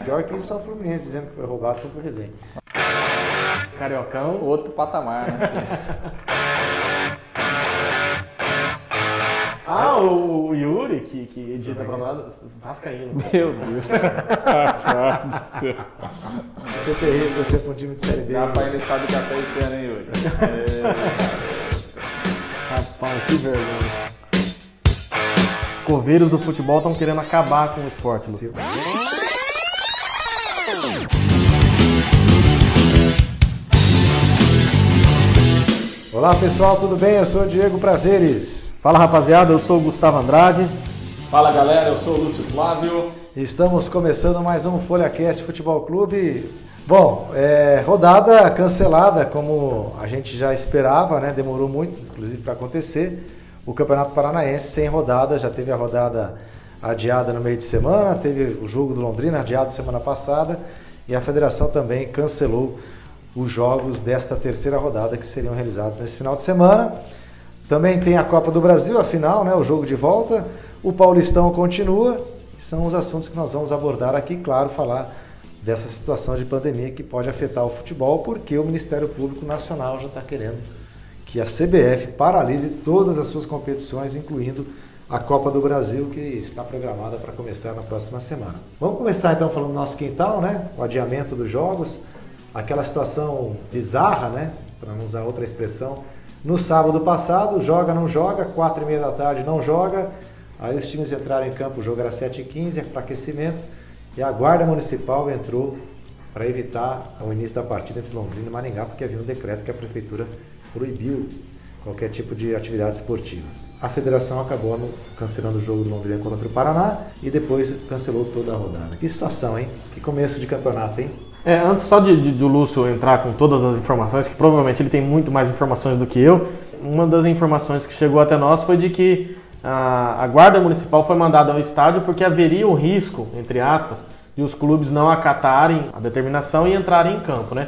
Pior que isso, só o Fluminense dizendo que foi roubado contra o Resende. Cariocão. Outro patamar, né, filho? O Yuri, que edita pra nós, vascaíno. Meu Deus. Você terrível, você para um time de Série B. Rapaz, ele sabe café esse ano, hein, Yuri? Rapaz, que vergonha. Os coveiros do futebol estão querendo acabar com o esporte, Lúcio. Olá pessoal, tudo bem? Eu sou o Diego Prazeres. Fala rapaziada, eu sou o Gustavo Andrade. Fala galera, eu sou o Lúcio Flávio. Estamos começando mais um FolhaCast Futebol Clube. Bom, rodada cancelada, como a gente já esperava, né? Demorou muito, inclusive, para acontecer. O Campeonato Paranaense sem rodada, já teve a rodada adiada no meio de semana, teve o jogo do Londrina adiado semana passada e a federação também cancelou os jogos desta terceira rodada que seriam realizados nesse final de semana. Também tem a Copa do Brasil, a final, né, o jogo de volta. O Paulistão continua. São os assuntos que nós vamos abordar aqui, claro, falar dessa situação de pandemia que pode afetar o futebol, porque o Ministério Público Nacional já está querendo que a CBF paralise todas as suas competições, incluindo a Copa do Brasil, que está programada para começar na próxima semana. Vamos começar então falando do nosso quintal, né? O adiamento dos jogos, aquela situação bizarra, né? Para não usar outra expressão. No sábado passado, joga, não joga, 4h30 da tarde não joga, aí os times entraram em campo, o jogo era 7h15 para aquecimento, e a Guarda Municipal entrou para evitar o início da partida entre Londrina e Maringá, porque havia um decreto que a Prefeitura proibiu qualquer tipo de atividade esportiva. A federação acabou cancelando o jogo do Londrina contra o Paraná e depois cancelou toda a rodada. Que situação, hein? Que começo de campeonato, hein? Antes só de o Lúcio entrar com todas as informações, que provavelmente ele tem muito mais informações do que eu, uma das informações que chegou até nós foi de que a Guarda Municipal foi mandada ao estádio porque haveria o risco, entre aspas, de os clubes não acatarem a determinação e entrarem em campo, né?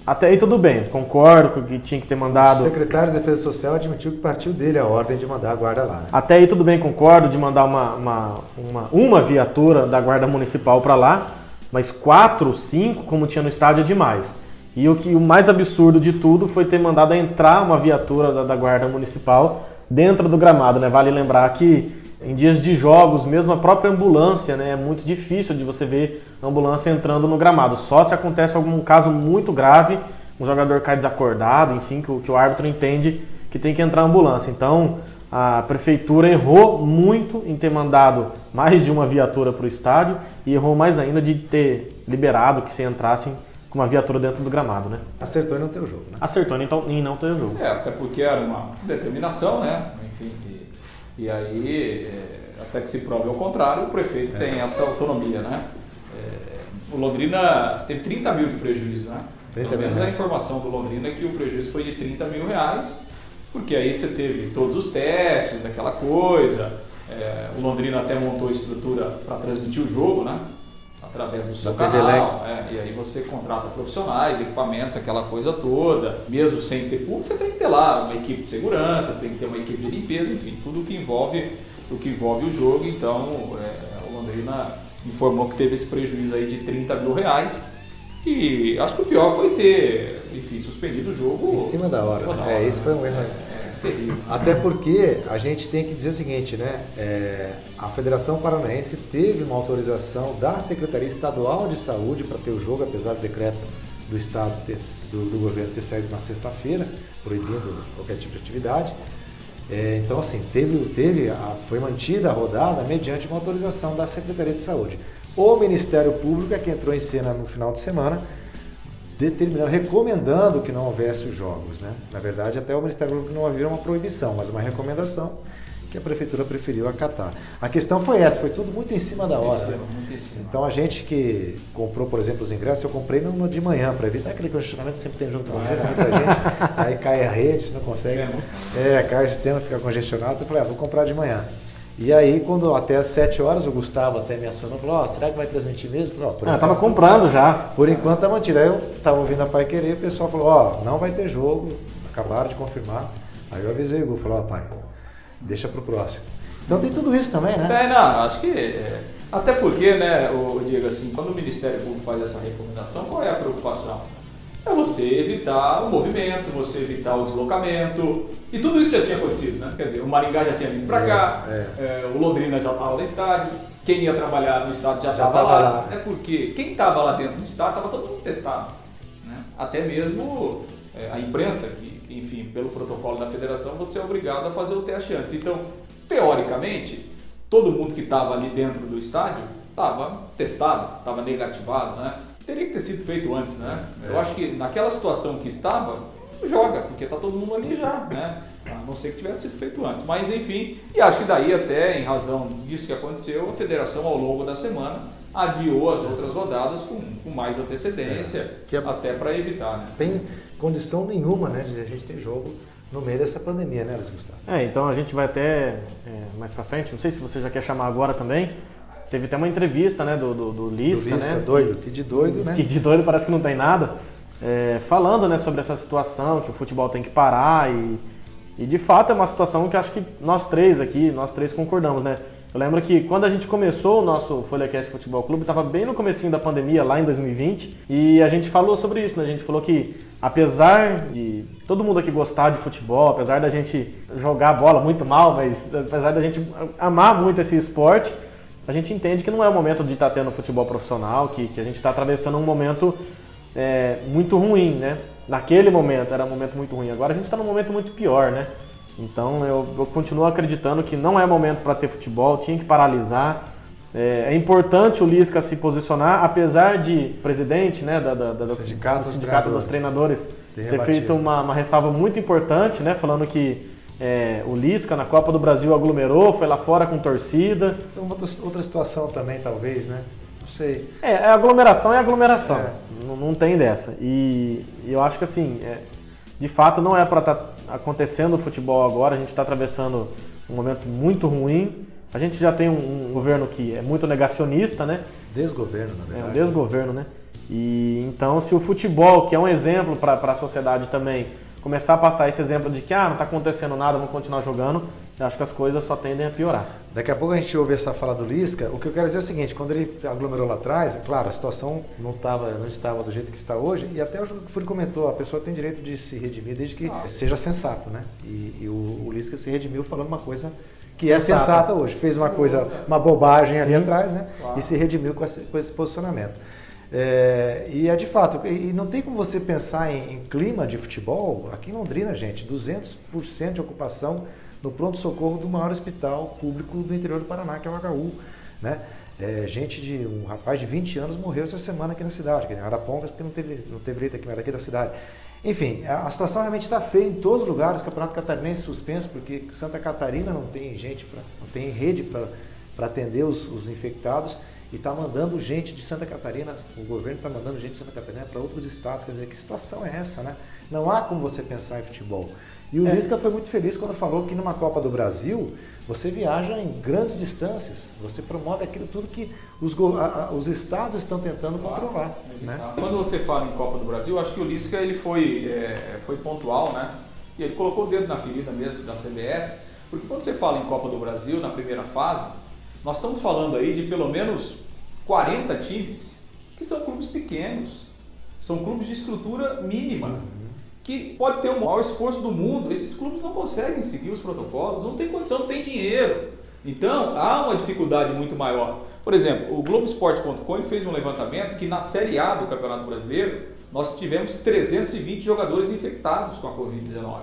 Até aí tudo bem, concordo que tinha que ter mandado... O secretário de Defesa Social admitiu que partiu dele a ordem de mandar a guarda lá, né? Até aí tudo bem, concordo de mandar uma viatura da Guarda Municipal para lá, mas 4, 5, como tinha no estádio, é demais. E o mais absurdo de tudo foi ter mandado entrar uma viatura da Guarda Municipal dentro do gramado, né? Vale lembrar que em dias de jogos, mesmo a própria ambulância, né? É muito difícil de você ver a ambulância entrando no gramado. Só se acontece algum caso muito grave, um jogador cai desacordado, enfim, que o árbitro entende que tem que entrar a ambulância. Então, a prefeitura errou muito em ter mandado mais de uma viatura para o estádio e errou mais ainda de ter liberado que se entrassem com uma viatura dentro do gramado, né? Acertou em não ter o jogo, né? Acertou em não ter o jogo. Até porque era uma determinação, né? Enfim, e aí, até que se prove ao contrário, o prefeito tem essa autonomia, né? O Londrina teve 30 mil de prejuízo, né? Pelo menos a informação do Londrina é que o prejuízo foi de 30 mil reais, porque aí você teve todos os testes, aquela coisa. O Londrina até montou estrutura para transmitir o jogo, né? Através do seu canal. E aí você contrata profissionais, equipamentos, aquela coisa toda. Mesmo sem ter público, você tem que ter lá uma equipe de segurança, você tem que ter uma equipe de limpeza, enfim, tudo que envolve o jogo. Então, o Londrina informou que teve esse prejuízo aí de 30 mil reais. E acho que o pior foi ter, enfim, suspendido o jogo em cima da hora. Isso foi um erro. Terrível. Até porque a gente tem que dizer o seguinte, né? A Federação Paranaense teve uma autorização da Secretaria Estadual de Saúde para ter o jogo, apesar do decreto do Estado do governo ter saído na sexta-feira, proibindo qualquer tipo de atividade. Então, assim, foi mantida a rodada mediante uma autorização da Secretaria de Saúde. O Ministério Público é que entrou em cena no final de semana, recomendando que não houvesse os jogos, né? Na verdade, até o Ministério Público não havia uma proibição, mas uma recomendação que a Prefeitura preferiu acatar. A questão foi essa, foi tudo muito em cima da hora. Muito em cima. Então, a gente que comprou, por exemplo, os ingressos, eu comprei no de manhã, para evitar aquele congestionamento, sempre tem jogo de manhã, muita gente, aí cai a rede, você não consegue. Cai o sistema, fica congestionado, então eu falei, vou comprar de manhã. E aí, quando até às 7 horas, o Gustavo até me acionou, falou, será que vai transmitir mesmo? Eu falei, tava comprando já. Por enquanto tá mantido. Aí eu tava ouvindo a Pai Querer, o pessoal falou, não vai ter jogo, acabaram de confirmar. Aí eu avisei o Gu, falou, pai, deixa pro próximo. Então tem tudo isso também, né? Não, acho que Até porque, né, Diego, assim, quando o Ministério Público faz essa recomendação, qual é a preocupação? É você evitar o movimento, você evitar o deslocamento. E tudo isso já tinha acontecido, né? Quer dizer, o Maringá já tinha vindo para cá, o Londrina já estava no estádio, quem ia trabalhar no estádio já estava lá. É porque quem estava lá dentro do estádio estava todo mundo testado. Né? Até mesmo a imprensa, que, enfim, pelo protocolo da federação, você é obrigado a fazer o teste antes. Então, teoricamente, todo mundo que estava ali dentro do estádio estava testado, estava negativado, né? Teria que ter sido feito antes, né? Eu acho que naquela situação que estava, joga, porque está todo mundo ali já, né? A não ser que tivesse sido feito antes. Mas enfim, e acho que daí até, em razão disso que aconteceu, a federação ao longo da semana adiou as outras rodadas com mais antecedência, até para evitar, né? Tem condição nenhuma, né, de a gente ter jogo no meio dessa pandemia, né, Luiz Gustavo? Então a gente vai até mais para frente, não sei se você já quer chamar agora também. Teve até uma entrevista, né, do Lisca, né? Doido, que de doido, né? Que de doido parece que não tem nada. Falando, né, sobre essa situação, que o futebol tem que parar e de fato é uma situação que acho que nós três concordamos, né? Eu lembro que quando a gente começou o nosso FolhaCast Futebol Clube, estava bem no comecinho da pandemia, lá em 2020, e a gente falou sobre isso, né? A gente falou que apesar de todo mundo aqui gostar de futebol, apesar da gente jogar bola muito mal, mas apesar da gente amar muito esse esporte, a gente entende que não é o momento de estar tendo futebol profissional, que a gente está atravessando um momento muito ruim, né? Naquele momento era um momento muito ruim, agora a gente está num momento muito pior, né? Então eu continuo acreditando que não é momento para ter futebol, tinha que paralisar. É importante o Lisca se posicionar, apesar de o presidente, né, do Sindicato dos Treinadores ter feito uma ressalva muito importante, né, falando que o Lisca na Copa do Brasil aglomerou, foi lá fora com torcida. Outra situação também, talvez, né? Não sei. Aglomeração é aglomeração. Não tem dessa. E eu acho que assim, de fato não é para estar acontecendo o futebol agora, a gente está atravessando um momento muito ruim. A gente já tem um governo que é muito negacionista, né? Desgoverno, na verdade. Um desgoverno, né? E então, se o futebol, que é um exemplo para a sociedade também, começar a passar esse exemplo de que não está acontecendo nada, vamos continuar jogando, eu acho que as coisas só tendem a piorar. Daqui a pouco a gente ouve essa fala do Lisca. O que eu quero dizer é o seguinte, quando ele aglomerou lá atrás, claro, a situação não estava do jeito que está hoje, e até o que o Furi comentou, a pessoa tem direito de se redimir desde que seja sensato, né? E o Lisca se redimiu falando uma coisa que é sensata hoje. Fez uma bobagem ali atrás, né? Claro. E se redimiu com esse posicionamento. E é de fato, e não tem como você pensar em clima de futebol. Aqui em Londrina, gente, 200% de ocupação no pronto-socorro do maior hospital público do interior do Paraná, que é o HU, né? Um rapaz de 20 anos morreu essa semana aqui na cidade, que é em Arapongas, porque não teve leito aqui, mas daqui da cidade. Enfim, a situação realmente está feia em todos os lugares. O Campeonato Catarinense suspenso, porque Santa Catarina não tem não tem rede para atender os infectados. E está mandando gente de Santa Catarina, o governo está mandando gente de Santa Catarina para outros estados. Quer dizer, que situação é essa, né? Não há como você pensar em futebol. E o Lisca foi muito feliz quando falou que numa Copa do Brasil você viaja em grandes distâncias, você promove aquilo tudo que os estados estão tentando controlar. Né? Quando você fala em Copa do Brasil, acho que o Lisca ele foi pontual, né? E ele colocou o dedo na ferida mesmo da CBF, porque quando você fala em Copa do Brasil, na primeira fase, nós estamos falando aí de pelo menos 40 times que são clubes pequenos, são clubes de estrutura mínima, que pode ter o maior esforço do mundo. Esses clubes não conseguem seguir os protocolos, não tem condição, não tem dinheiro. Então, há uma dificuldade muito maior. Por exemplo, o Globoesporte.com fez um levantamento que na Série A do Campeonato Brasileiro, nós tivemos 320 jogadores infectados com a Covid-19,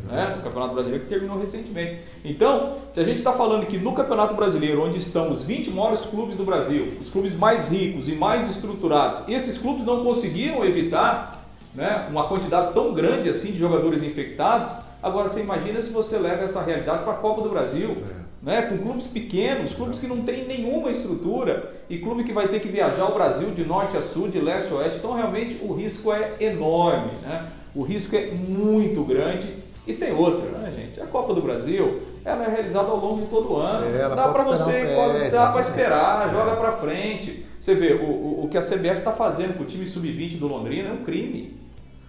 né? No Campeonato Brasileiro que terminou recentemente. Então, se a gente está falando que no Campeonato Brasileiro, onde estão os 20 maiores clubes do Brasil, os clubes mais ricos e mais estruturados, esses clubes não conseguiram evitar, né, uma quantidade tão grande assim de jogadores infectados. Agora você imagina se você leva essa realidade para a Copa do Brasil, né, com clubes pequenos, clubes que não têm nenhuma estrutura e clube que vai ter que viajar o Brasil de norte a sul, de leste a oeste. Então realmente o risco é enorme, né? O risco é muito grande. E tem outra, né, gente? A Copa do Brasil, ela é realizada ao longo de todo o ano. Dá para você, dá para esperar, joga para frente. Você vê, o que a CBF está fazendo com o time sub-20 do Londrina é um crime.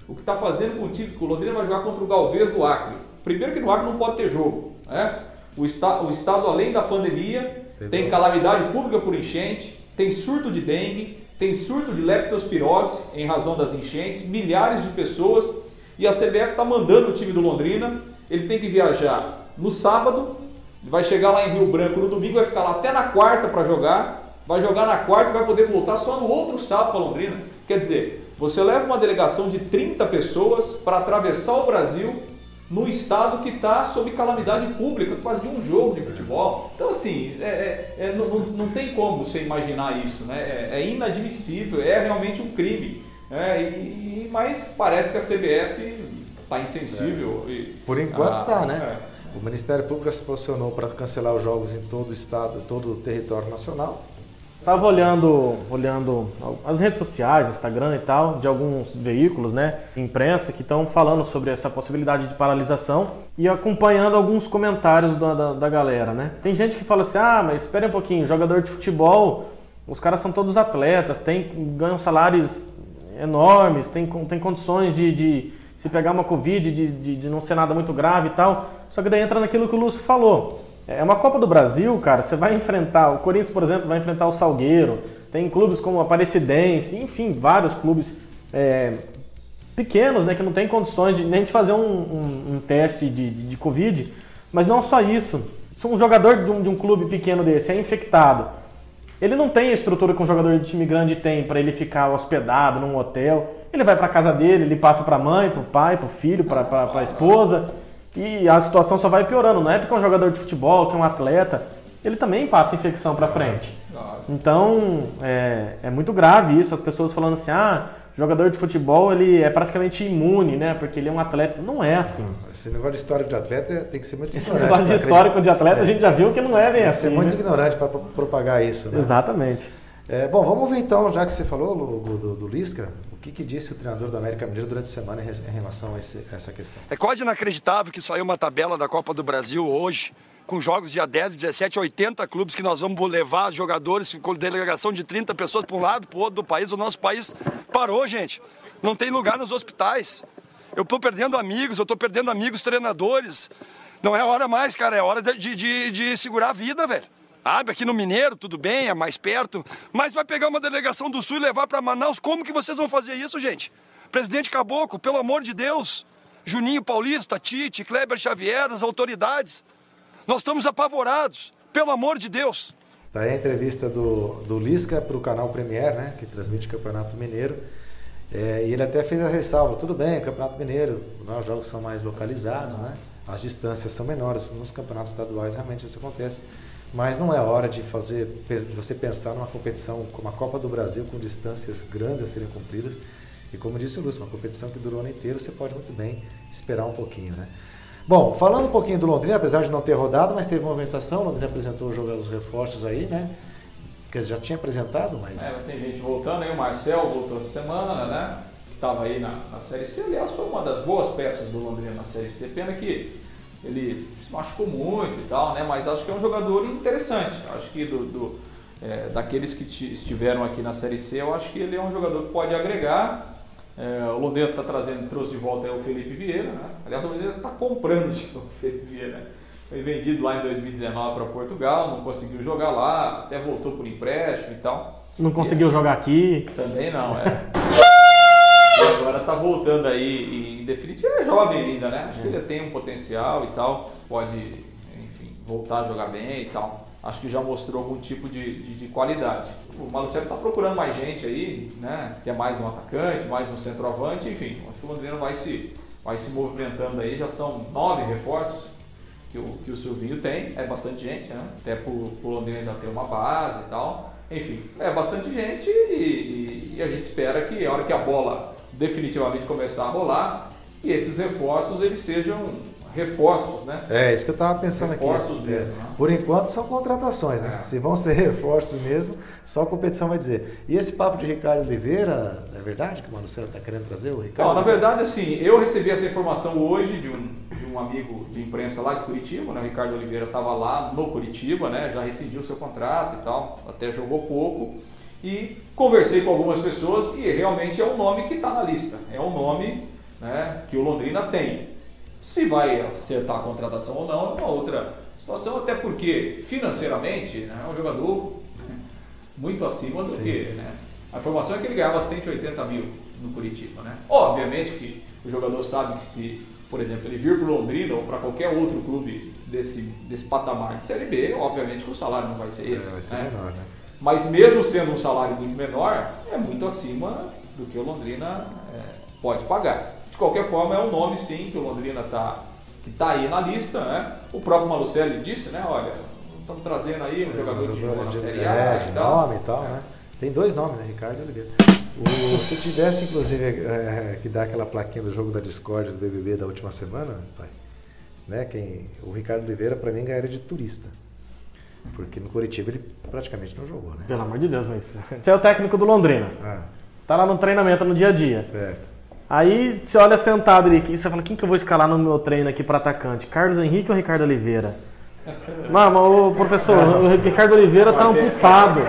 O que está fazendo com o time que o Londrina vai jogar contra o Galvez do Acre. Primeiro que no Acre não pode ter jogo, né? O estado, além da pandemia, tem calamidade pública por enchente, tem surto de dengue, tem surto de leptospirose em razão das enchentes, milhares de pessoas, e a CBF está mandando o time do Londrina, ele tem que viajar no sábado, vai chegar lá em Rio Branco no domingo, vai ficar lá até na quarta para jogar, vai jogar na quarta e vai poder voltar só no outro sábado para Londrina. Quer dizer, você leva uma delegação de 30 pessoas para atravessar o Brasil num estado que está sob calamidade pública, quase de um jogo de futebol. Então, assim, não tem como você imaginar isso, né? É inadmissível, é realmente um crime. Mas parece que a CBF está insensível. Por enquanto está, né? O Ministério Público se posicionou para cancelar os jogos em todo o estado, todo o território nacional. Estava olhando as redes sociais, Instagram e tal, de alguns veículos, né, imprensa, que estão falando sobre essa possibilidade de paralisação e acompanhando alguns comentários da galera, né. Tem gente que fala assim, mas espere um pouquinho, jogador de futebol, os caras são todos atletas, ganham salários enormes, tem condições de se pegar uma Covid, de não ser nada muito grave e tal. Só que daí entra naquilo que o Lúcio falou. É uma Copa do Brasil, cara, você vai enfrentar, o Corinthians, por exemplo, vai enfrentar o Salgueiro, tem clubes como a Aparecidense, enfim, vários clubes pequenos, né, que não tem condições nem de fazer um teste de Covid, mas não só isso. Se um jogador de um clube pequeno desse é infectado, ele não tem a estrutura que um jogador de time grande tem para ele ficar hospedado num hotel, ele vai para casa dele, ele passa para a mãe, para o pai, para o filho, para a esposa. E a situação só vai piorando. Não é porque é um jogador de futebol, que é um atleta, ele também passa infecção para frente. Então, é muito grave isso. As pessoas falando assim, jogador de futebol ele é praticamente imune, né? Porque ele é um atleta. Não é assim. Esse negócio de histórico de atleta tem que ser muito ignorante. Esse negócio de histórico de atleta a gente já viu que não é bem assim. Tem que ser muito ignorante para propagar isso, né? Exatamente. Bom, vamos ver então, já que você falou do Lisca, o que disse o treinador do América Mineiro durante a semana em relação a essa questão? É quase inacreditável que saiu uma tabela da Copa do Brasil hoje, com jogos dia 10, 17, 80 clubes que nós vamos levar jogadores com delegação de 30 pessoas para um lado, para o outro do país. O nosso país parou, gente. Não tem lugar nos hospitais. Eu estou perdendo amigos treinadores. Não é hora mais, cara, é hora de segurar a vida, velho. Aqui no Mineiro, tudo bem, é mais perto, mas vai pegar uma delegação do Sul e levar para Manaus. Como que vocês vão fazer isso, gente? Presidente Caboclo, pelo amor de Deus. Juninho Paulista, Tite, Kleber Xavier, as autoridades. Nós estamos apavorados, pelo amor de Deus. Daí a entrevista do Lisca para o canal Premier, né, que transmite o Campeonato Mineiro. E ele até fez a ressalva, tudo bem, Campeonato Mineiro, os jogos são mais localizados, né? As distâncias são menores, nos campeonatos estaduais realmente isso acontece. Mas não é hora de você pensar numa competição como a Copa do Brasil, com distâncias grandes a serem cumpridas. E como disse o Lúcio, uma competição que durou o ano inteiro, você pode muito bem esperar um pouquinho, né? Bom, falando um pouquinho do Londrina, apesar de não ter rodado, mas teve movimentação, o Londrina apresentou os reforços aí, né? Que já tinha apresentado, mas... tem gente voltando aí, o Marcel voltou essa semana, né? Que estava aí na Série C, aliás, foi uma das boas peças do Londrina na Série C, pena que ele se machucou muito e tal, né? Mas acho que é um jogador interessante. Acho que daqueles que estiveram aqui na Série C, eu acho que ele é um jogador que pode agregar. O Londrina trouxe de volta o Felipe Vieira, né? Aliás, o Londrina está comprando o Felipe Vieira. Foi vendido lá em 2019 para Portugal, não conseguiu jogar lá, até voltou por empréstimo e tal. Não conseguiu jogar aqui? Também não, E agora está voltando aí, em definitivo é jovem ainda, né? Acho que ele tem um potencial e tal, pode, enfim, voltar a jogar bem e tal. Acho que já mostrou algum tipo de qualidade. O Malucelli está procurando mais gente aí, né? Que é mais um atacante, mais um centroavante, enfim. Acho que o Londrina vai se movimentando aí, já são 9 reforços que o Silvinho tem, é bastante gente, né? Até pro Londrina já ter uma base e tal. Enfim, é bastante gente e a gente espera que a hora que a bola definitivamente começar a rolar, e esses reforços eles sejam reforços, né? Isso que eu estava pensando reforços aqui. Mesmo, né? Por enquanto são contratações, né? Se vão ser reforços mesmo, só a competição vai dizer. E esse papo de Ricardo Oliveira, é verdade que o Marcelo está querendo trazer o Ricardo? Não, na verdade, assim, eu recebi essa informação hoje de um amigo de imprensa lá de Curitiba, né? O Ricardo Oliveira estava lá no Curitiba, né? Já rescindiu seu contrato e tal, até jogou pouco. E conversei com algumas pessoas e realmente é um nome que está na lista. É um nome, né, que o Londrina tem. Se vai acertar a contratação ou não é uma outra situação, até porque financeiramente, né, é um jogador muito acima do que, né? A informação é que ele ganhava 180 mil no Curitiba, né? Obviamente que o jogador sabe que se, por exemplo, ele vir para o Londrina ou para qualquer outro clube desse patamar de Série B, obviamente que o salário não vai ser esse, vai ser né? menor, né? Mas mesmo sendo um salário muito menor, é muito acima do que o Londrina pode pagar. De qualquer forma, é um nome sim que o Londrina que tá aí na lista, né? O próprio Malucelli disse, né? Olha, estamos trazendo aí um jogador que jogou na Série A de e tal. nome e tal, né? Tem 2 nomes, né? Ricardo e Oliveira. Se tivesse, inclusive, que dar aquela plaquinha do jogo da Discord do BBB da última semana, pai, né? O Ricardo Oliveira, para mim, ganharia de turista. Porque no Curitiba ele praticamente não jogou, né? Pelo amor de Deus, mas você é o técnico do Londrina. Tá lá no treinamento, no dia a dia. Certo. Aí você olha sentado ali e você fala, quem que eu vou escalar no meu treino aqui para atacante? Carlos Henrique ou Ricardo Oliveira? Não, o professor, o Ricardo Oliveira tá amputado.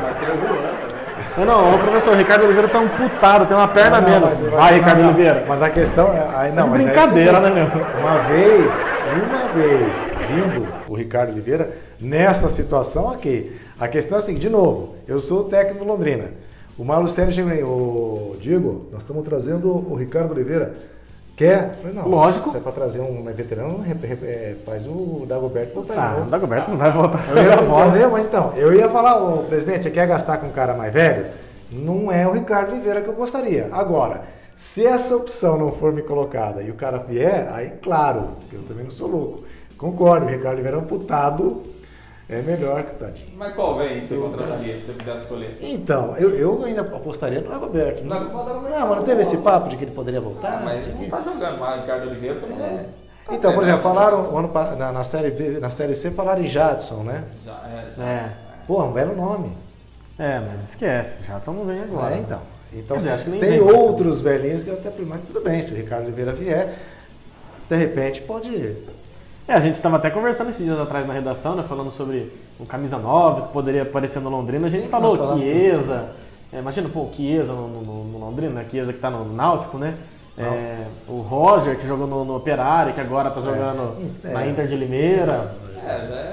Não, o professor, o Ricardo Oliveira tá amputado, tem uma perna a menos. Vai, Ricardo Oliveira. Mas a questão é... Não, mas brincadeira, né, meu? Uma vez vindo o Ricardo Oliveira, nessa situação, ok. A questão é assim, de novo, eu sou o técnico do Londrina. O Malucelli chegou aí, ô Diego, nós estamos trazendo o Ricardo Oliveira. Quer? Eu falei, não. Lógico. Se é para trazer um veterano, faz o Dagoberto voltar. Ah, o Dagoberto não vai voltar. Entendeu? Mas então, eu ia falar, ô presidente, você quer gastar com um cara mais velho? Não é o Ricardo Oliveira que eu gostaria. Agora, se essa opção não for me colocada e o cara vier, aí claro, eu também não sou louco. Concordo, o Ricardo Oliveira amputado é melhor que tadinho. Mas qual vem que você contrataria, se você pudesse escolher? Então, eu ainda apostaria no Dagoberto. Não, mas não teve esse papo de que ele poderia voltar? Mas ele não tá jogando mais, o Ricardo Oliveira, pelo menos. Então, por exemplo, falaram na Série B, na Série C falaram em Jadson, né? É. Pô, um belo nome. Mas esquece, Jadson não vem agora. Então dizer, acho que nem tem vem outros velhinhos que até primeiro tudo bem, se o Ricardo Oliveira vier, de repente pode... A gente estava até conversando esses dias atrás na redação, né, falando sobre o camisa 9 que poderia aparecer no Londrina. A gente falou Chiesa, imagina, o Chiesa no Londrina, né? Chiesa que está no Náutico, né? O Roger que jogou no Operário, que agora está jogando na Inter de Limeira.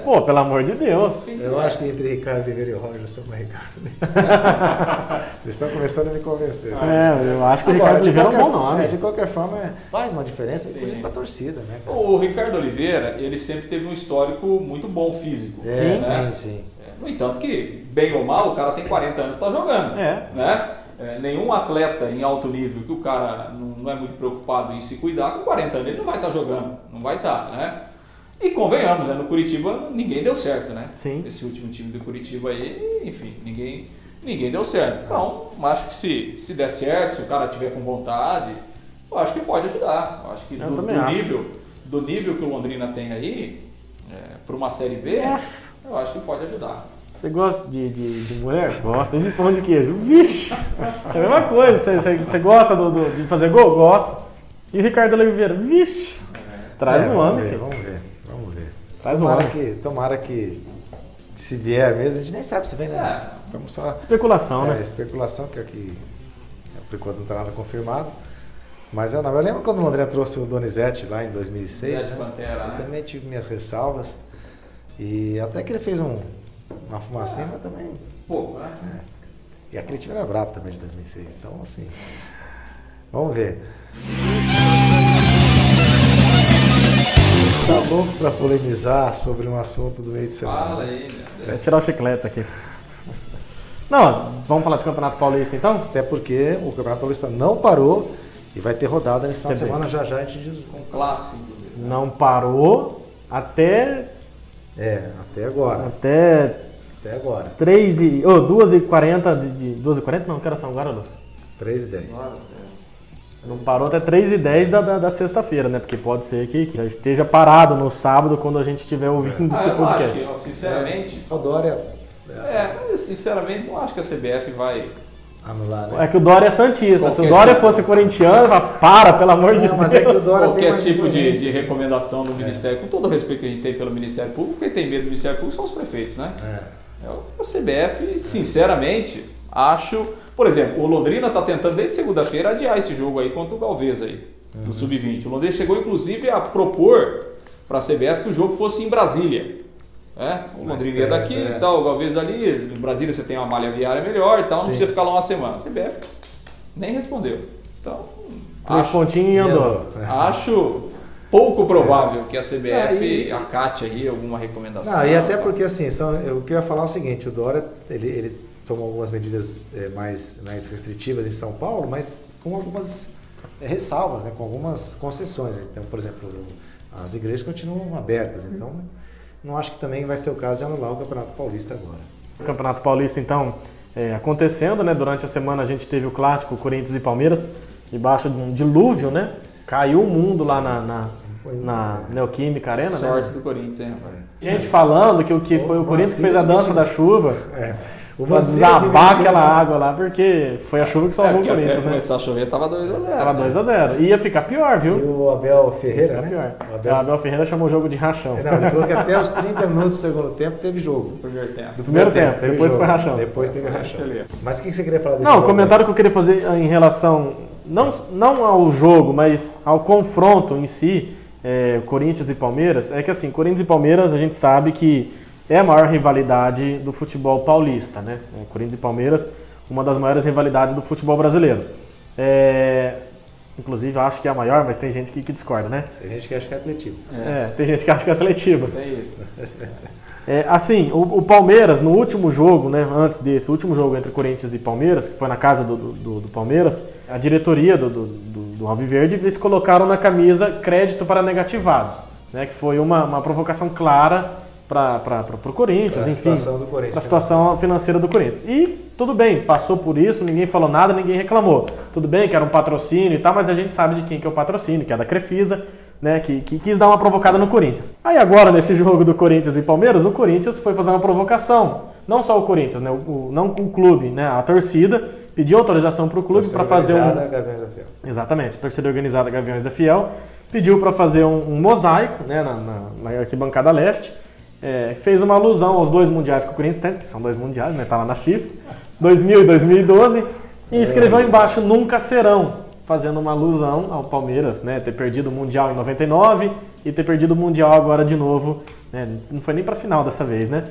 Pô, pelo amor de Deus. Eu acho que entre Ricardo Oliveira e o Roger, eu sou mais Ricardo Oliveira. Eles estão começando a me convencer. Eu acho que o Ricardo Oliveira é um bom nome. De qualquer forma, faz uma diferença, inclusive para a torcida, né? Cara? O Ricardo Oliveira, ele sempre teve um histórico muito bom físico. Sim. No entanto que, bem ou mal, o cara tem 40 anos e está jogando. Né? Nenhum atleta em alto nível que o cara não é muito preocupado em se cuidar, com 40 anos ele não vai estar jogando. Não vai estar, né? E convenhamos, né? No Curitiba ninguém deu certo, né? Sim. Esse último time do Curitiba aí, enfim, ninguém deu certo. Então, acho que se der certo, se o cara tiver com vontade, eu acho que pode ajudar. Eu acho que do nível que o Londrina tem aí, para uma Série B, eu acho que pode ajudar. Você gosta de mulher? Gosta. De pão de queijo? Vixe! É a mesma coisa. Você gosta de fazer gol? Gosta. E o Ricardo Oliveira? Vixe! Traz um homem, filho. Vamos ver. Tomara que se vier mesmo, a gente nem sabe se vem, né? Vamos só... Especulação, né? Especulação, que aqui por enquanto não está nada confirmado. Mas eu lembro quando o Londrina trouxe o Donizete lá em 2006. Donizete Pantera, né? Eu também tive minhas ressalvas. E até que ele fez uma fumacinha, mas também... Pouco, né? E aquele time era brabo também de 2006. Então, assim... Vamos ver. Tá louco pra polemizar sobre um assunto do meio de semana. Fala aí, meu Deus. Vai tirar os chicletes aqui. Não, vamos falar de Campeonato Paulista então? Até porque o Campeonato Paulista não parou e vai ter rodada nesse final de semana já a gente diz. Um clássico, inclusive. Não parou até... até agora. Até agora. 2h40 de 2h40? Não, que horas são agora, Lúcio? 3h10. Não parou até 3h10 da sexta-feira, né? Porque pode ser que já esteja parado no sábado quando a gente estiver ouvindo esse podcast. Eu acho que, sinceramente... O Dória... sinceramente, não acho que a CBF vai... anular, né? É que o Dória é santista. Se o Dória fosse corintiano, pelo amor de Deus. Mas é que o Dória qualquer tipo de recomendação do Ministério, com todo o respeito que a gente tem pelo Ministério Público, quem tem medo do Ministério Público são os prefeitos, né? A CBF, sinceramente, acho... Por exemplo, o Londrina está tentando desde segunda-feira adiar esse jogo aí contra o Galvez aí, do Sub-20. O Londrina chegou inclusive a propor para a CBF que o jogo fosse em Brasília. O Londrina é daqui e tal, o Galvez ali, em Brasília você tem uma malha viária melhor e tal, não precisa ficar lá uma semana. A CBF nem respondeu. Então, 3 pontinhos e andou. Acho pouco provável que a CBF acate aí alguma recomendação. Não, e até porque assim, o que eu ia falar é o seguinte, o Dória, ele tomou algumas medidas mais restritivas em São Paulo, mas com algumas ressalvas, né, com algumas concessões. Então, por exemplo, as igrejas continuam abertas, então não acho que também vai ser o caso de anular o Campeonato Paulista agora. O Campeonato Paulista, então, acontecendo, né? Durante a semana a gente teve o clássico Corinthians e Palmeiras, debaixo de um dilúvio, né? Caiu o mundo lá na Neoquímica Arena, Sorte né? do Corinthians, hein, rapaz? Gente falando que foi o Corinthians que fez a dança da chuva. Pra Vazio desabar aquela água lá, porque foi a chuva que salvou o Corinthians, até né? começar a chover tava 2-0. Tava 2-0. Ia ficar pior, E viu? o Abel Ferreira, né? Pior. O O Abel Ferreira chamou o jogo de rachão. Não, ele falou que até os 30 minutos do segundo tempo teve jogo. Primeiro tempo. Do primeiro tempo, teve depois jogo. foi rachão. Depois teve rachão. Beleza. Mas o que você queria falar desse Não, o jogo? comentário que eu queria fazer em relação, não ao jogo, mas ao confronto em si, Corinthians e Palmeiras, é que assim, Corinthians e Palmeiras a gente sabe que é a maior rivalidade do futebol paulista, né? Corinthians e Palmeiras, uma das maiores rivalidades do futebol brasileiro. Inclusive, eu acho que é a maior, mas tem gente que discorda, né? Tem gente que acha que é Atletiba. Tem gente que acha que é Atletiba. É isso. Assim, o Palmeiras, no último jogo, né, antes desse, o último jogo entre Corinthians e Palmeiras, que foi na casa do Palmeiras, a diretoria do Alviverde, eles colocaram na camisa crédito para negativados, né, que foi uma provocação clara para o Corinthians, enfim, para a situação financeira do Corinthians. E tudo bem, passou por isso, ninguém falou nada, ninguém reclamou. Tudo bem que era um patrocínio e tal, mas a gente sabe de quem que é o patrocínio, que é da Crefisa, né, que quis dar uma provocada no Corinthians. Aí agora, nesse jogo do Corinthians e Palmeiras, o Corinthians foi fazer uma provocação. Não só o Corinthians, né, não o clube, né, a torcida pediu autorização para o clube para fazer Gaviões da Fiel. Exatamente, a torcida organizada Gaviões da Fiel pediu para fazer um mosaico, né, na arquibancada leste. Fez uma alusão aos 2 mundiais que o Corinthians tem, que são 2 mundiais, né, tá lá na FIFA, 2000 e 2012, e escreveu embaixo "nunca serão", fazendo uma alusão ao Palmeiras, né, ter perdido o Mundial em 99 e ter perdido o Mundial agora de novo, né, não foi nem pra final dessa vez, né,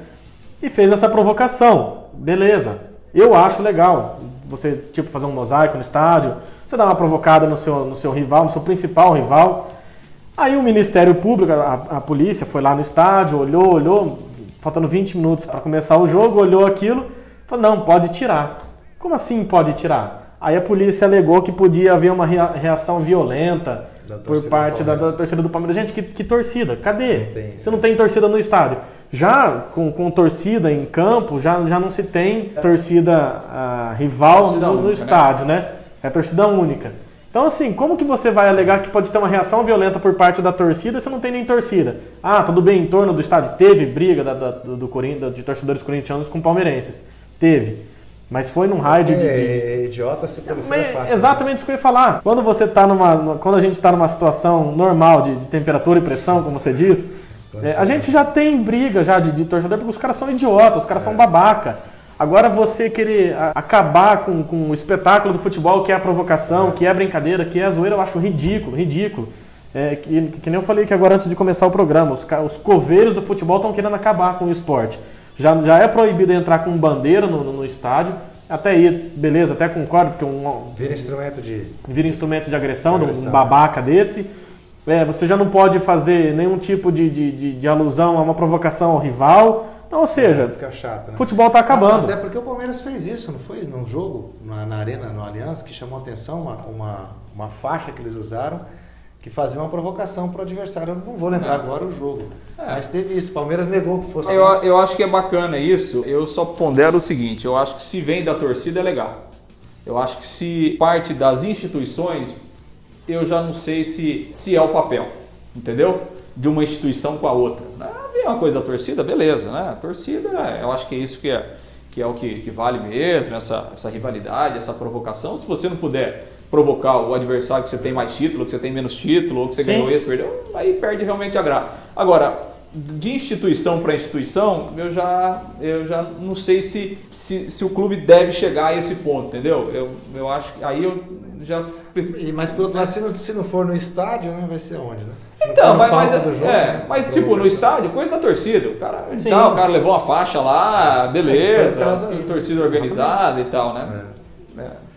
e fez essa provocação. Beleza, eu acho legal você fazer um mosaico no estádio, você dá uma provocada no seu rival, no seu principal rival. Aí o Ministério Público, a polícia foi lá no estádio, olhou, faltando 20 minutos para começar o jogo, olhou aquilo, falou, não, pode tirar. Como assim pode tirar? Aí a polícia alegou que podia haver uma reação violenta por parte da torcida do Palmeiras. Gente, que torcida? Cadê? Você não tem torcida no estádio. Já com torcida em campo, já não se tem torcida rival no estádio, né? É torcida única. Então, assim, como que você vai alegar que pode ter uma reação violenta por parte da torcida se não tem nem torcida? Ah, tudo bem, em torno do estádio teve briga de torcedores corintianos com palmeirenses. Teve. Mas foi num raio de... idiota se prolifera fácil. Exatamente isso que eu ia falar. Quando a gente está numa situação normal de temperatura e pressão, como você diz, a gente já tem briga já de torcedor, porque os caras são idiotas, os caras são babaca. Agora você querer acabar com o espetáculo do futebol, que é a provocação, que é a brincadeira, que é a zoeira, eu acho ridículo. Que nem eu falei que agora antes de começar o programa, os coveiros do futebol estão querendo acabar com o esporte. Já é proibido entrar com bandeira no estádio, até aí, beleza, até concordo, porque vira instrumento de agressão, de um babaca desse. Você já não pode fazer nenhum tipo de alusão a uma provocação ao rival. Então, ou seja, fica chato, né? Futebol está acabando. Até porque o Palmeiras fez isso, não foi? Num jogo, na Arena, no Allianz, que chamou a atenção uma faixa que eles usaram, que fazia uma provocação para o adversário. Eu não vou lembrar agora o jogo. Mas teve isso. O Palmeiras negou que fosse... Eu acho que é bacana isso. Eu só pondero o seguinte, eu acho que se vem da torcida é legal. Eu acho que se parte das instituições, eu já não sei se é o papel, entendeu? De uma instituição com a outra. É uma coisa da torcida, beleza, né? A torcida, eu acho que é isso que é o que vale mesmo, essa rivalidade, essa provocação. Se você não puder provocar o adversário que você tem mais título, que você tem menos título, ou que você ganhou esse, perdeu, aí perde realmente a graça. Agora, de instituição para instituição, eu já não sei se o clube deve chegar a esse ponto, entendeu? Eu acho que aí eu já... Mas pelo outro lado, se não for no estádio, né, vai ser onde, né? Então, mas tipo, no estádio, coisa da torcida. O cara levou uma faixa lá, beleza, torcida organizada e tal, né?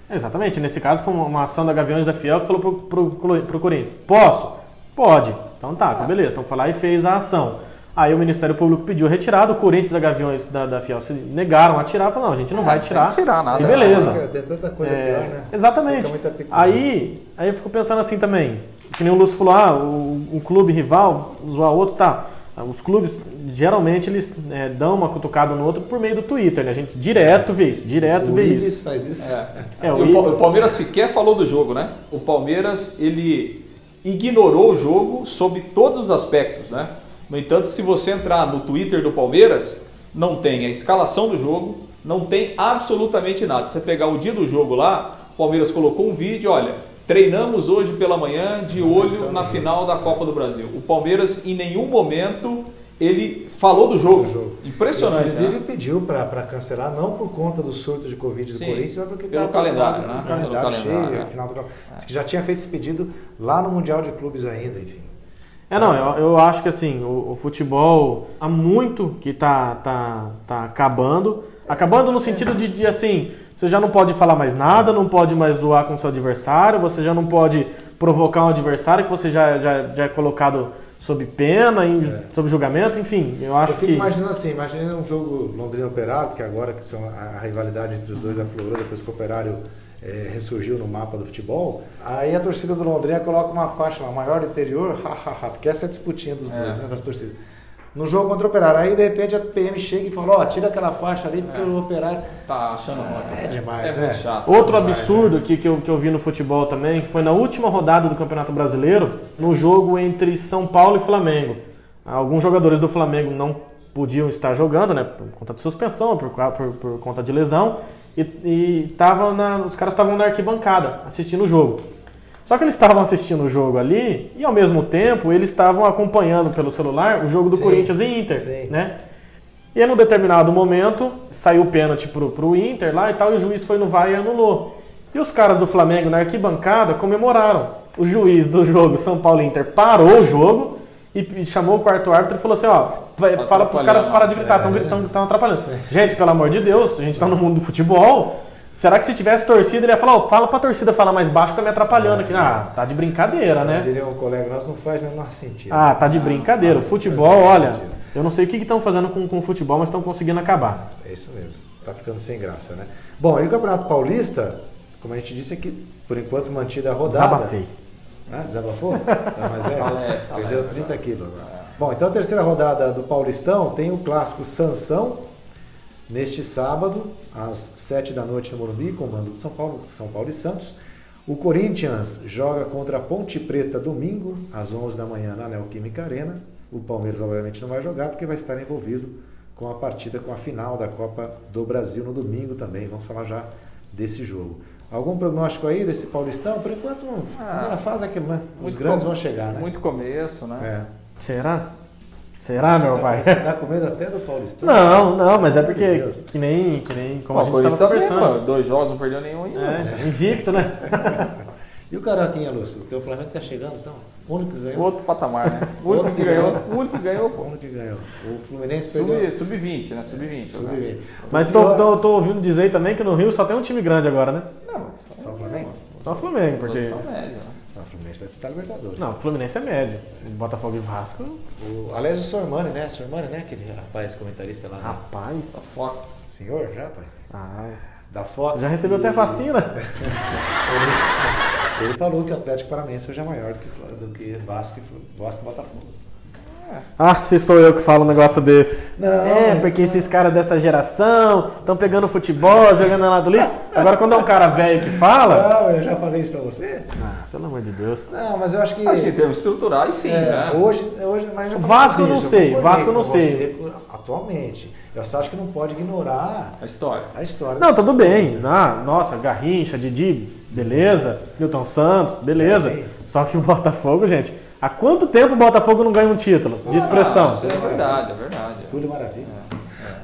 Exatamente, nesse caso foi uma ação da Gaviões da Fiel que falou pro Corinthians, posso? Pode. Então tá, beleza, então foi lá e fez a ação. Aí o Ministério Público pediu retirada, o Corinthians e a Gaviões da Fiel se negaram a tirar, falaram, não, a gente não vai tirar. Não tirar nada. E beleza. Tem tanta coisa pior, né? Exatamente. Aí eu fico pensando assim também, que nem o Lúcio falou, o clube rival zoar outro, tá. Os clubes, geralmente, eles dão uma cutucada no outro por meio do Twitter, né? A gente direto vê isso, o Ibis faz isso. O Palmeiras sequer falou do jogo, né? O Palmeiras, ele ignorou o jogo sob todos os aspectos, né? No entanto, se você entrar no Twitter do Palmeiras, não tem a escalação do jogo, não tem absolutamente nada. Se você pegar o dia do jogo lá, o Palmeiras colocou um vídeo, olha, treinamos hoje pela manhã de olho na final da Copa do Brasil. O Palmeiras, em nenhum momento, ele falou do jogo. Impressionante. Inclusive pediu para cancelar, não por conta do surto de Covid do Corinthians, mas porque pelo calendário, né? O calendário cheio, final do Diz que já tinha feito esse pedido lá no Mundial de Clubes ainda, enfim. Eu acho que assim, o futebol há muito que tá acabando. Acabando no sentido de assim, você já não pode falar mais nada, não pode mais zoar com o seu adversário, você já não pode provocar um adversário que você já é colocado sob pena, sob julgamento, enfim, eu acho que... Eu fico imaginando assim, imagina um jogo Londrina Operário, que agora que são a rivalidade entre os dois aflorou, depois que o Operário ressurgiu no mapa do futebol, aí a torcida do Londrina coloca uma faixa lá, maior do interior, porque essa é a disputinha dos dois, né, das torcidas. No jogo contra o Operário, aí de repente a PM chega e fala, tira aquela faixa ali porque o Operário... Tá achando é demais, muito chato. Outro absurdo que eu vi no futebol também, que foi na última rodada do Campeonato Brasileiro, no jogo entre São Paulo e Flamengo. Alguns jogadores do Flamengo não podiam estar jogando, né, por conta de suspensão, por conta de lesão, e os caras estavam na arquibancada assistindo o jogo. Só que eles estavam assistindo o jogo ali e, ao mesmo tempo, eles estavam acompanhando pelo celular o jogo do Corinthians e Inter, né? E aí, num determinado momento, saiu o pênalti pro Inter lá e tal, e o juiz foi no VAR e anulou. E os caras do Flamengo, na arquibancada, comemoraram. O juiz do jogo São Paulo e Inter parou o jogo e chamou o quarto árbitro e falou assim, fala pros caras parar de gritar, estão atrapalhando. Gente, pelo amor de Deus, a gente tá no mundo do futebol... Será que se tivesse torcida, ele ia falar, fala pra torcida falar mais baixo que tá me atrapalhando aqui. Tá de brincadeira, né? Diria um colega nosso, não faz o menor sentido. Tá de brincadeira. O futebol, olha, eu não sei o que estão fazendo com o futebol, mas estão conseguindo acabar. É isso mesmo, tá ficando sem graça, né? Bom, e o Campeonato Paulista, como a gente disse aqui, por enquanto mantida a rodada. Desabafei. Desabafou? Tá mais leve? Perdeu 30 quilos. Bom, então a terceira rodada do Paulistão tem o clássico Sansão, neste sábado, às 7 da noite no Morumbi, comando do São Paulo e Santos. O Corinthians joga contra a Ponte Preta domingo, às 11 da manhã, na Neoquímica Arena. O Palmeiras, obviamente, não vai jogar, porque vai estar envolvido com a partida, com a final da Copa do Brasil no domingo também. Vamos falar já desse jogo. Algum prognóstico aí desse Paulistão? Por enquanto, primeira fase é aquilo, né? Os grandes vão chegar, né? Muito começo, né? Será, meu pai? Você tá com medo até do Paulistão? Não, mas é porque que nem como a gente estava conversando. 2 jogos, não perdeu nenhum ainda. Invicto, né? E o Caraquinha, Lúcio? O teu Flamengo tá chegando, então? O único que ganhou? Outro patamar, né? O único que ganhou. O único que ganhou. O Fluminense Sub-20, né? Sub-20. Mas tô ouvindo dizer também que no Rio só tem um time grande agora, né? Não, só o Flamengo? Só o Flamengo, porque... São médio, né? O Fluminense vai citar Libertadores. Não, o Fluminense é médio. O Botafogo e Vasco... Aliás, o Sormani, né? Sormani, né? Aquele rapaz comentarista lá. Rapaz? Da Fox. Senhor, já, pai? Da Fox. Já recebeu até vacina? Ele falou que o Atlético Paranaense hoje é maior do que Vasco e Botafogo. Se sou eu que falo um negócio desse. Não, porque esses caras dessa geração estão pegando futebol, jogando lá do lixo. Agora, quando é um cara velho que fala... Não, eu já falei isso pra você. Pelo amor de Deus. Não, mas eu acho que... Acho que em termos estruturais, sim, né? Hoje, mas já Vasco eu não sei, Vasco eu não sei. Atualmente. Eu só acho que não pode ignorar a história. Não, tudo bem. Nossa, Garrincha, Didi, beleza. Milton Santos, beleza. Só que o Botafogo, gente... Há quanto tempo o Botafogo não ganha um título de expressão? Isso é verdade, é verdade. Tudo maravilha.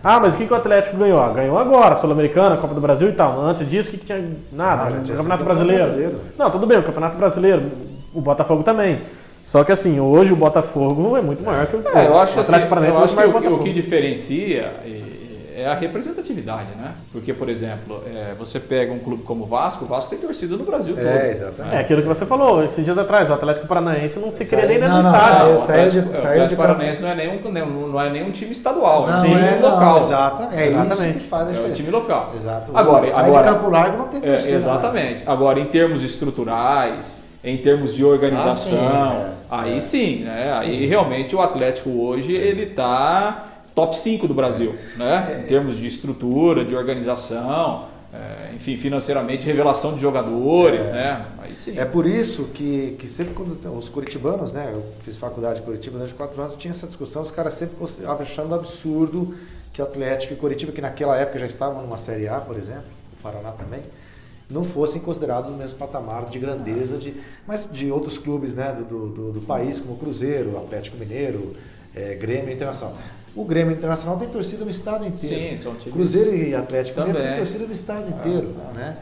Ah, mas o que o Atlético ganhou? Ganhou agora, Sul-Americana, Copa do Brasil e tal. Antes disso, o que tinha? Nada. Já tinha Campeonato sido Brasileiro. Não, tudo bem, o Campeonato Brasileiro, o Botafogo também. Só que assim, hoje o Botafogo é muito maior que o eu acho o Atlético Paranaense. Eu acho que o que diferencia é a representatividade, né? Porque, por exemplo, você pega um clube como o Vasco tem torcida no Brasil todo. Exatamente. É aquilo que você falou esses dias atrás, o Atlético Paranaense não se cria nem dentro do estádio. O Atlético Paranaense não é nem um time estadual, é um time local. Exatamente. Isso que faz a diferença. É um time local. Exato. Agora, sai de Campo Largo não tem torcida. Exatamente. Mais. Agora, em termos estruturais, em termos de organização, aí sim, né? Sim. Aí realmente o Atlético hoje ele está top 5 do Brasil, né? Em termos de estrutura, de organização, enfim, financeiramente, revelação de jogadores, né? Aí sim. É por isso que sempre quando os curitibanos, né? Eu fiz faculdade de Curitiba durante 4 anos, tinha essa discussão, os caras sempre achando absurdo que o Atlético e Curitiba, que naquela época já estavam numa Série A, por exemplo, o Paraná também, não fossem considerados no mesmo patamar de grandeza, mas de outros clubes, né, do país, como o Cruzeiro, Atlético Mineiro, Grêmio Internacional. O Grêmio Internacional tem torcida no estado inteiro. Sim, são times. Cruzeiro e Atlético também Mineiro tem torcida no estado inteiro. Né?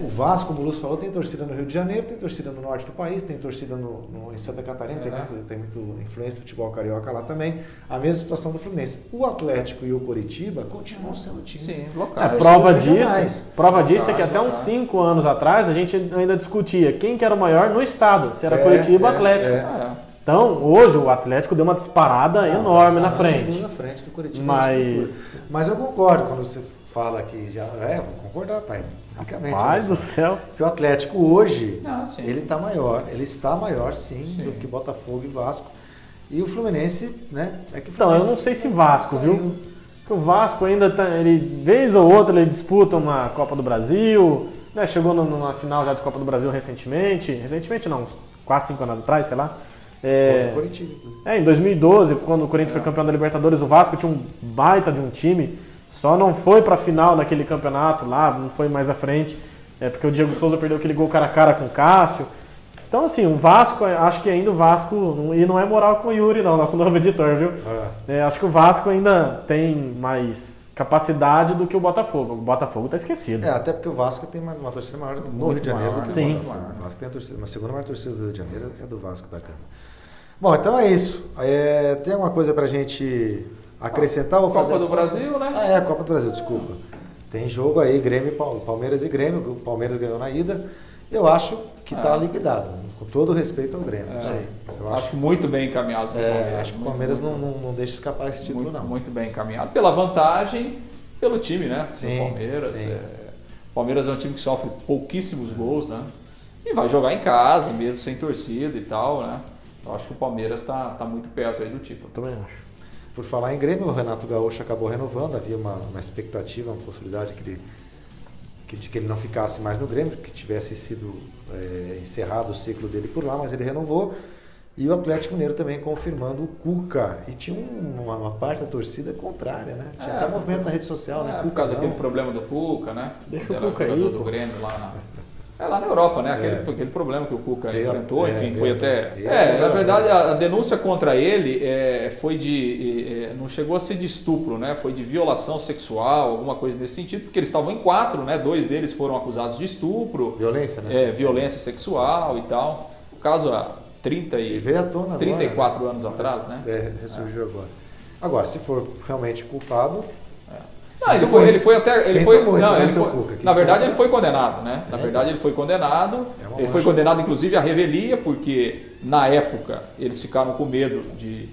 O Vasco, como o Lúcio falou, tem torcida no Rio de Janeiro, tem torcida no norte do país, tem torcida em Santa Catarina, tem muito influência do futebol carioca lá também. A mesma situação do Fluminense. O Atlético e o Coritiba continuam sendo times. Sim, locais. Prova disso é que até uns 5 anos atrás a gente ainda discutia quem que era o maior no estado, se era Coritiba ou Atlético. Então, hoje o Atlético deu uma disparada enorme na frente. Na frente do Coritiba. Mas eu concordo quando você fala que já... vou concordar, pai. Pai do céu. Que o Atlético hoje, ele está maior sim, do que Botafogo e Vasco. E o Fluminense, né? Então, eu não sei se Vasco, viu? Porque o Vasco ainda ele vez ou outra ele disputa uma Copa do Brasil, né? Chegou numa final já de Copa do Brasil recentemente não, uns 4, 5 anos atrás, sei lá. Em 2012, quando o Corinthians foi campeão da Libertadores, o Vasco tinha um baita de um time, só não foi pra final daquele campeonato lá, não foi mais à frente, porque o Diego Souza perdeu aquele gol cara a cara com o Cássio. Então, assim, o Vasco, acho que ainda o Vasco, e não é moral com o Yuri não, nosso novo editor, viu? Acho que o Vasco ainda tem mais capacidade do que o Botafogo. O Botafogo tá esquecido. Até porque o Vasco tem uma torcida maior no Rio de Janeiro do que o Botafogo. O Vasco tem uma segunda maior torcida do Rio de Janeiro, é do Vasco da Gama. Bom, então é isso. Tem alguma coisa pra gente acrescentar? Copa do Brasil, né? A Copa do Brasil, desculpa. Tem jogo aí, Palmeiras e Grêmio. O Palmeiras ganhou na ida. Eu acho que está liquidado, com todo respeito ao Grêmio. Não sei. Eu acho muito bem encaminhado para o Palmeiras. Acho que o Palmeiras não deixa escapar esse título, não. Muito bem encaminhado. Pela vantagem, pelo time, né? Sim, do Palmeiras. Sim. O Palmeiras é um time que sofre pouquíssimos gols, né? E vai jogar em casa, mesmo sem torcida e tal, né? Eu acho que o Palmeiras está muito perto aí do título. Também acho. Por falar em Grêmio, o Renato Gaúcho acabou renovando, havia uma expectativa, uma possibilidade de que ele não ficasse mais no Grêmio, que tivesse sido encerrado o ciclo dele por lá, mas ele renovou. E o Atlético Mineiro também confirmando o Cuca. E tinha uma parte da torcida contrária, né? Tinha até movimento na rede social, né? Por causa daquele problema do Cuca, né? Deixa o Cuca aí, do Grêmio lá na Europa, né? Aquele problema que o Cuca enfrentou, enfim, foi até... na verdade, a denúncia contra ele foi não chegou a ser de estupro, né? Foi de violação sexual, alguma coisa nesse sentido, porque eles estavam em 4, né? 2 deles foram acusados de estupro. Violência, né? Violência sexual e tal. O caso há 34 anos atrás, né? Ressurgiu agora. Agora, se for realmente culpado... Na verdade, ele foi condenado, né? Na verdade, ele foi condenado. Ele foi condenado, inclusive, à revelia, porque na época eles ficaram com medo de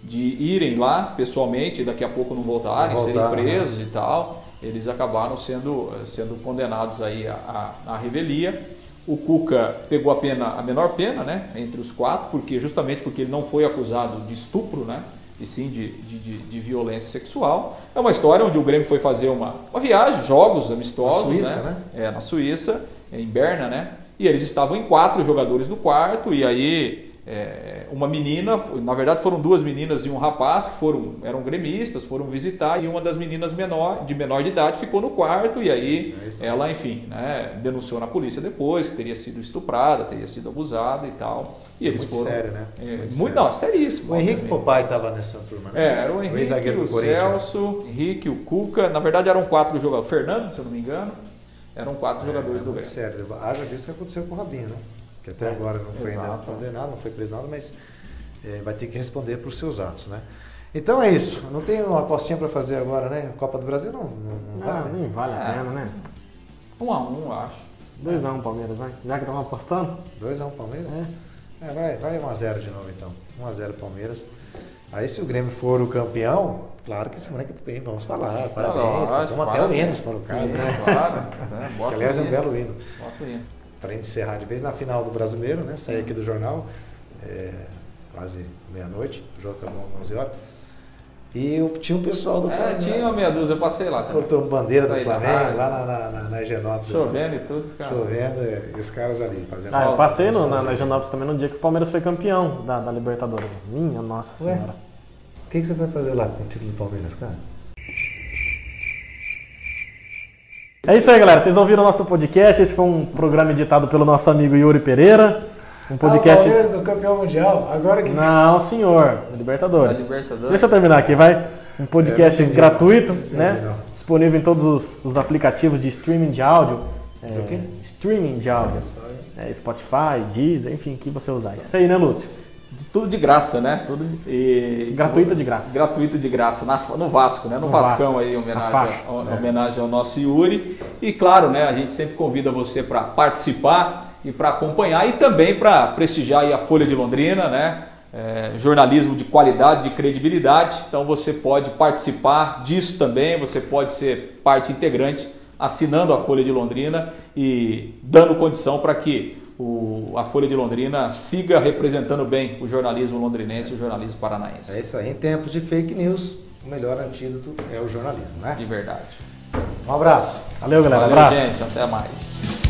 irem lá pessoalmente e daqui a pouco não voltarem, serem presos e tal. Eles acabaram sendo condenados aí à revelia. O Cuca pegou a menor pena, né? Entre os 4, justamente porque ele não foi acusado de estupro, né? E sim de violência sexual. É uma história onde o Grêmio foi fazer uma viagem, jogos amistosos. Na Suíça, né? Na Suíça, em Berna, né? E eles estavam em 4 jogadores no quarto, e aí uma menina, na verdade foram 2 meninas e um rapaz que eram gremistas, foram visitar, e uma das meninas de menor de idade ficou no quarto, e aí ela, enfim, né, denunciou na polícia depois que teria sido estuprada, teria sido abusada e tal. E eles muito foram... sério, né? Muito, não, seríssimo. O Henrique Popai estava nessa turma, né? Era o Henrique, ex-zagueiro o do Corinthians. Celso, Henrique, o Cuca, na verdade eram 4 jogadores, o Fernando, se eu não me engano, eram 4 jogadores do Grêmio. Sério, haja disso que aconteceu com o Robinho, né? Que até agora não foi ainda condenado, não foi preso nada, mas vai ter que responder por seus atos, né? Então é isso. Não tem uma apostinha para fazer agora, né? Copa do Brasil não vale. Nem vale a pena, né? 1 a 1, eu acho. 2x1 Palmeiras, vai. Já que estamos apostando. 2x1 Palmeiras? Vai 1x0 de novo então. 1x0 Palmeiras. Aí se o Grêmio for o campeão, claro que semana que vem vamos falar. Parabéns. Vamos até o hino, se for o caso. Né? Claro. Que, aliás, é um belo hino. Bota o hino. Para encerrar de vez na final do Brasileiro, né? Saí aqui do jornal, quase meia-noite, o jogo acabou às 11 horas. E tinha um pessoal do Flamengo. Tinha uma meia dúzia, eu passei lá também. Cortou bandeira do Flamengo, lá na Higienópolis. Chovendo e tudo, os caras. Chovendo, e os caras ali fazendo. Eu passei na Higienópolis também no dia que o Palmeiras foi campeão da Libertadores. Minha Nossa Senhora. O que você vai fazer lá com o título do Palmeiras, cara? É isso aí, galera. Vocês ouviram o nosso podcast. Esse foi um programa editado pelo nosso amigo Yuri Pereira. Um podcast. O Palmeiras do campeão mundial. Agora que. Não, senhor. Libertadores. Libertadores. Deixa eu terminar aqui, vai. Um podcast gratuito, né? Disponível em todos os aplicativos de streaming de áudio. Do quê? Streaming de áudio. Spotify, Deezer, enfim, que você usar. Isso aí, né, Lúcio? Tudo de graça, né? Tudo gratuito de graça. Gratuito de graça, no Vasco, né? No Vascão aí, homenagem ao nosso Yuri. E claro, né? A gente sempre convida você para participar e para acompanhar e também para prestigiar aí a Folha de Londrina, né? Jornalismo de qualidade, de credibilidade. Então você pode participar disso também, você pode ser parte integrante assinando a Folha de Londrina e dando condição para que a Folha de Londrina siga representando bem o jornalismo londrinense e o jornalismo paranaense. É isso aí. Em tempos de fake news, o melhor antídoto é o jornalismo, né? De verdade. Um abraço. Valeu, galera. Valeu, abraço. gente. Até mais.